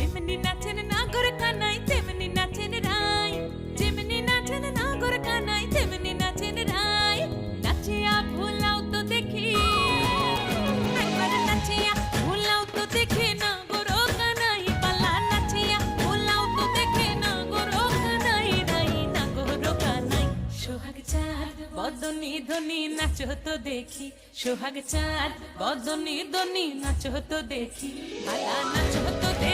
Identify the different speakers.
Speaker 1: যেমনি নাচেন নাগর কানাই তেমনি নাচেন রাই, যেমনি নাচেন নাগর কানাই তেমনি নাচেন রাই। নাচিয়া ভুলাও তো দেখি, একবার নাচিয়া ভুলাও তো দেখি নাগর কানাই পালা, নাচিয়া ভুলাও তো দেখি নাগর কানাই রাই, নাগর কানাই। সোহাগ চাঁদ বদনি ধনি নাচো তো দেখি, সোহাগ চাঁদ বদনি ধনি নাচো তো দেখি, পালা নাচো তো দেখি।